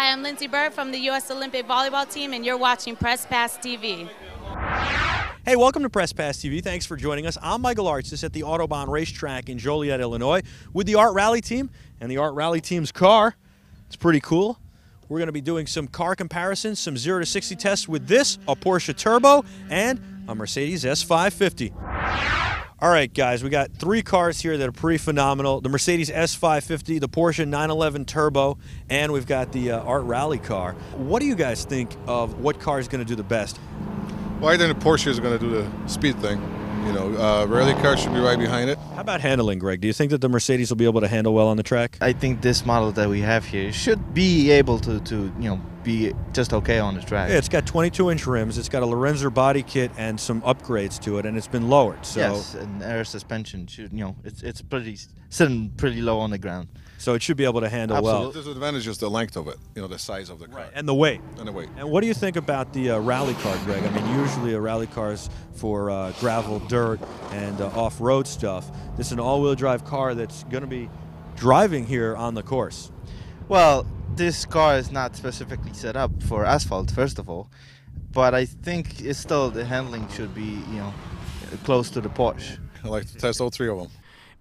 Hi, I'm Lindsay Burt from the U.S. Olympic Volleyball Team, and you're watching PressPassTV. Hey, welcome to PressPassTV. Thanks for joining us. I'm Michael Artsis at the Autobahn racetrack in Joliet, Illinois, with the Art Rally team and the Art Rally team's car. It's pretty cool. We're going to be doing some car comparisons, some 0 to 60 tests with this, a Porsche Turbo, and a Mercedes S550. All right, guys, we got three cars here that are pretty phenomenal. The Mercedes S550, the Porsche 911 Turbo, and we've got the Art Rally car. What do you guys think of what car is going to do the best? Well, I think the Porsche is going to do the speed thing. You know, rally car should be right behind it. How about handling, Greg? Do you think that the Mercedes will be able to handle well on the track? I think this model that we have here should be able to be just okay on the track. Yeah, it's got 22-inch rims. It's got a Lorenzer body kit and some upgrades to it, and it's been lowered. So yes, and air suspension should, it's sitting pretty low on the ground. So it should be able to handle well. The disadvantage is the length of it, the size of the car. Right, and the weight. And the weight. And what do you think about the rally car, Greg? I mean, usually a rally car is for gravel, dirt, and off-road stuff. This is an all-wheel drive car that's going to be driving here on the course. Well, this car is not specifically set up for asphalt, first of all, but I think it's still the handling should be, close to the Porsche. I like to test all three of them.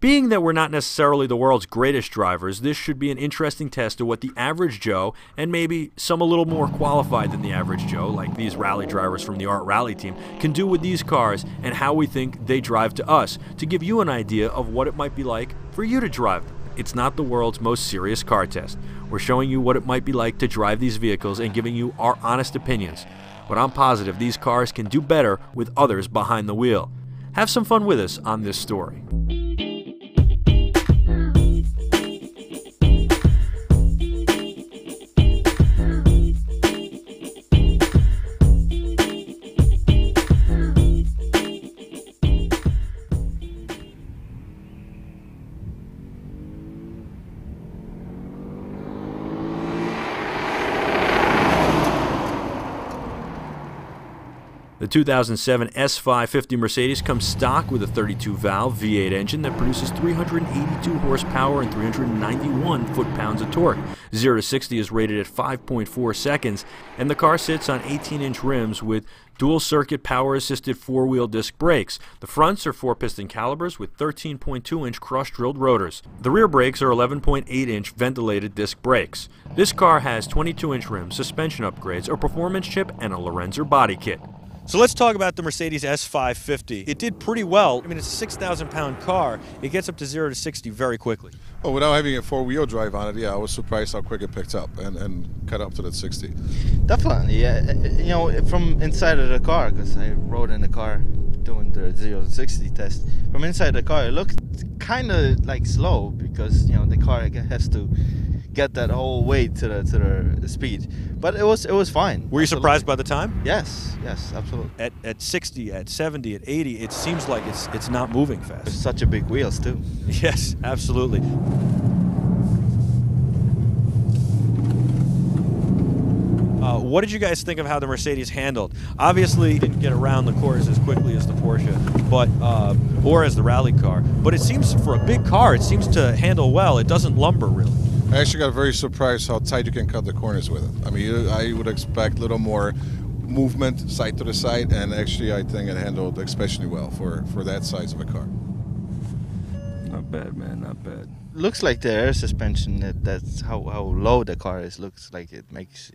Being that we're not necessarily the world's greatest drivers, this should be an interesting test of what the average Joe, and maybe some a little more qualified than the average Joe, like these rally drivers from the Art Rally team, can do with these cars and how we think they drive to us, to give you an idea of what it might be like for you to drive them. It's not the world's most serious car test. We're showing you what it might be like to drive these vehicles and giving you our honest opinions. But I'm positive these cars can do better with others behind the wheel. Have some fun with us on this story. The 2007 S550 Mercedes comes stock with a 32-valve V8 engine that produces 382 horsepower and 391 foot-pounds of torque. 0 to 60 is rated at 5.4 seconds, and the car sits on 18-inch rims with dual-circuit power-assisted four-wheel disc brakes. The fronts are 4-piston calibers with 13.2-inch cross-drilled rotors. The rear brakes are 11.8-inch ventilated disc brakes. This car has 22-inch rims, suspension upgrades, a performance chip, and a Lorenzer body kit. So let's talk about the Mercedes S550. It did pretty well. I mean, it's a 6,000-pound car. It gets up to 0 to 60 very quickly. Oh, without having a four-wheel drive on it, yeah, I was surprised how quick it picked up and cut up to that 60. Definitely, yeah. From inside of the car, because I rode in the car doing the 0 to 60 test. From inside the car, it looked kind of like slow because the car has to get that whole weight to the speed, but it was fine. Were you surprised by the time? Yes, absolutely. At 60, at 70, at 80, it seems like it's not moving fast. It's such a big wheels too. Yes, absolutely. What did you guys think of how the Mercedes handled? Obviously, it didn't get around the course as quickly as the Porsche, but or as the rally car. But it seems, for a big car, it seems to handle well. It doesn't lumber really. I actually got very surprised how tight you can cut the corners with it. I mean, I would expect a little more movement side to the side, and actually I think it handled especially well for that size of a car. Not bad, man, not bad. Looks like the air suspension, that's how low the car is, looks like it makes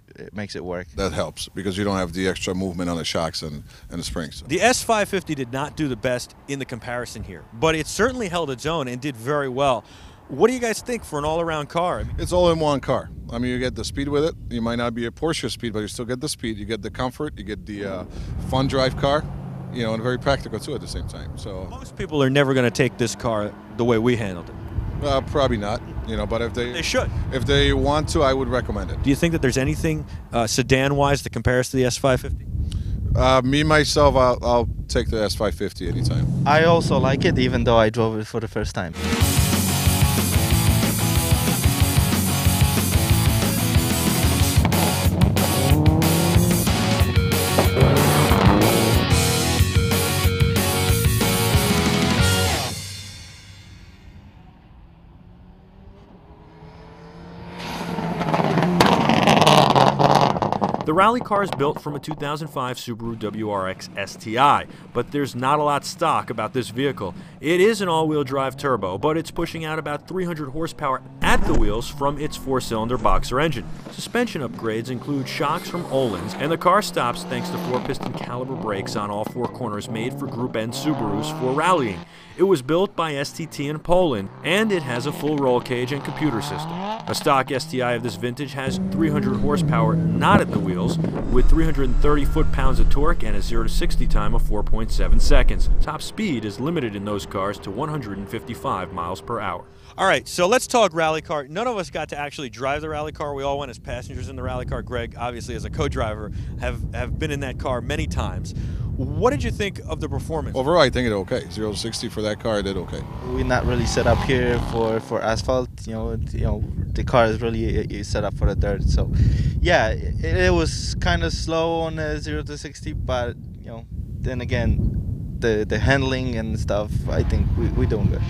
it work. That helps because you don't have the extra movement on the shocks and the springs. The S550 did not do the best in the comparison here, but it certainly held its own and did very well. What do you guys think for an all-around car? It's all in one car. I mean, you get the speed with it. You might not be a Porsche speed, but you still get the speed. You get the comfort. You get the fun drive car, and very practical too at the same time. So most people are never going to take this car the way we handled it. Probably not, but if they should. If they want to, I would recommend it. Do you think that there's anything sedan-wise that compares to the S550? Me, myself, I'll take the S550 anytime. I also like it, even though I drove it for the first time. The rally car is built from a 2005 Subaru WRX STI, but there's not a lot stock about this vehicle. It is an all-wheel drive turbo, but it's pushing out about 300 horsepower at the wheels from its 4-cylinder boxer engine. Suspension upgrades include shocks from Öhlins, and the car stops thanks to 4-piston caliber brakes on all 4 corners made for Group N Subarus for rallying. It was built by STT in Poland, and it has a full roll cage and computer system. A stock STI of this vintage has 300 horsepower not at the wheels, with 330 foot-pounds of torque and a 0 to 60 time of 4.7 seconds. Top speed is limited in those cars to 155 miles per hour. All right, so let's talk rally car. None of us got to actually drive the rally car. We all went as passengers in the rally car. Greg, obviously, as a co-driver, have been in that car many times. What did you think of the performance? Overall, I think it okay. 0 to 60 for that car, I did okay. We're not really set up here for asphalt. You know, the car is really set up for the dirt. So, yeah, it was kind of slow on 0 to 60, but then again, the handling and stuff, I think we're doing good.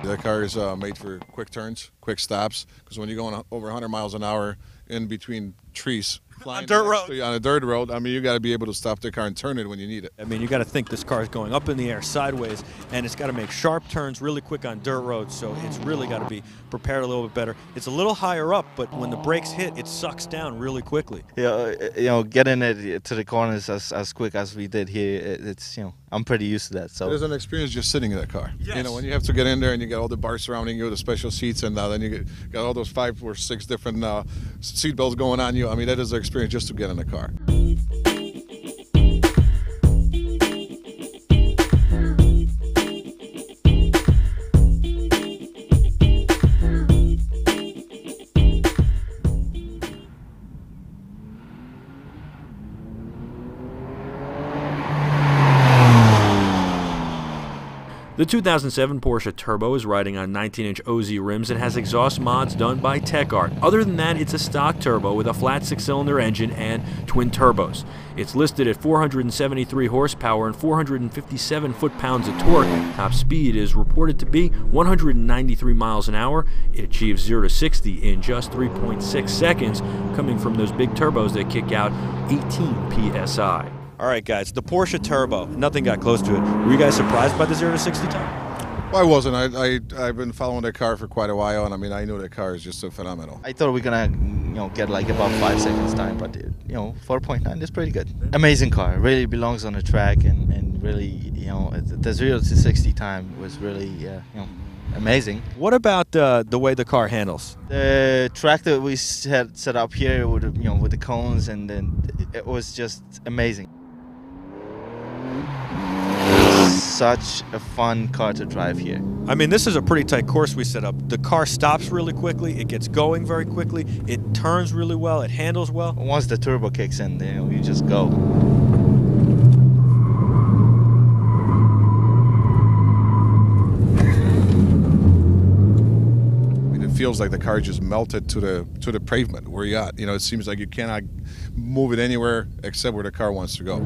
That car is made for quick turns, quick stops, because when you're going over 100 miles an hour in between trees, on dirt road. On a dirt road, I mean, you got to be able to stop the car and turn it when you need it. I mean, you got to think this car is going up in the air sideways, and it's got to make sharp turns really quick on dirt roads, so it's really got to be prepared a little bit better. It's a little higher up, but when the brakes hit, it sucks down really quickly. Yeah, getting it to the corners as quick as we did here, it's I'm pretty used to that. So it is an experience just sitting in that car. Yes. When you have to get in there and you get all the bars surrounding you, the special seats, and then you got all those 5 or 6 different seat belts going on you. I mean, that is an experience just to get in the car. The 2007 Porsche Turbo is riding on 19-inch OZ rims and has exhaust mods done by Tech Art. Other than that, it's a stock turbo with a flat 6-cylinder engine and twin turbos. It's listed at 473 horsepower and 457 foot-pounds of torque. Top speed is reported to be 193 miles an hour. It achieves 0 to 60 in just 3.6 seconds, coming from those big turbos that kick out 18 psi. All right, guys, the Porsche Turbo, nothing got close to it. Were you guys surprised by the 0 to 60 time? Well, I wasn't. I've been following that car for quite a while, and I mean, I know that car is just so phenomenal. I thought we were gonna get like about 5 seconds time, but 4.9 is pretty good. Amazing car, really belongs on the track, and really the 0 to 60 time was really amazing. What about the way the car handles? The track that we had set up here with with the cones, and then it was just amazing. Such a fun car to drive here. I mean, this is a pretty tight course we set up. The car stops really quickly, it gets going very quickly, it turns really well, it handles well. Once the turbo kicks in, you just go. It feels like the car just melted to the pavement where you're at. It seems like you cannot move it anywhere except where the car wants to go.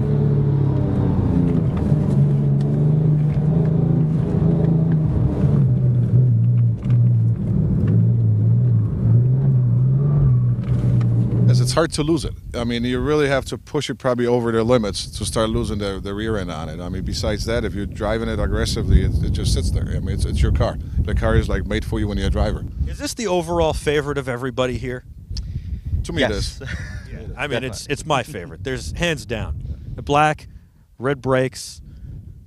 It's hard to lose it. I mean, you really have to push it probably over the limits to start losing the rear end on it. I mean, besides that, if you're driving it aggressively, it just sits there. I mean, it's your car. The car is like made for you when you're a driver. Is this the overall favorite of everybody here? To me, yes. It is. Yeah. I mean, it's my favorite. There's hands down. The black, red brakes.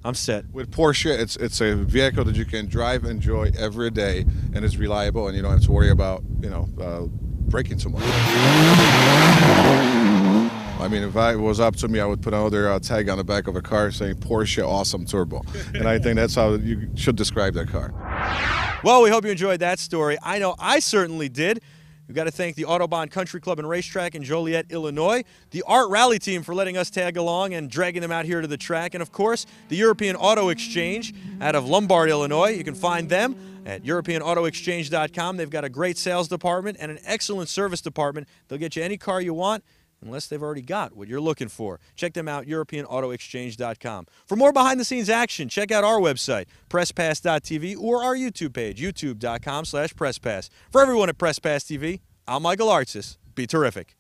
I'm set. With Porsche, it's a vehicle that you can drive, enjoy every day, and it's reliable, and you don't have to worry about braking so much. I mean, if it was up to me, I would put another tag on the back of a car saying Porsche Awesome Turbo. And I think that's how you should describe that car. Well, we hope you enjoyed that story. I know I certainly did. We've got to thank the Autobahn Country Club and Racetrack in Joliet, Illinois, the Art Rally team for letting us tag along and dragging them out here to the track, and of course, the European Auto Exchange out of Lombard, Illinois. You can find them At EuropeanAutoExchange.com, they've got a great sales department and an excellent service department. They'll get you any car you want, unless they've already got what you're looking for. Check them out, EuropeanAutoExchange.com. For more behind-the-scenes action, check out our website, PressPass.tv, or our YouTube page, YouTube.com/PressPass. For everyone at PressPassTV, I'm Michael Artsis. Be terrific.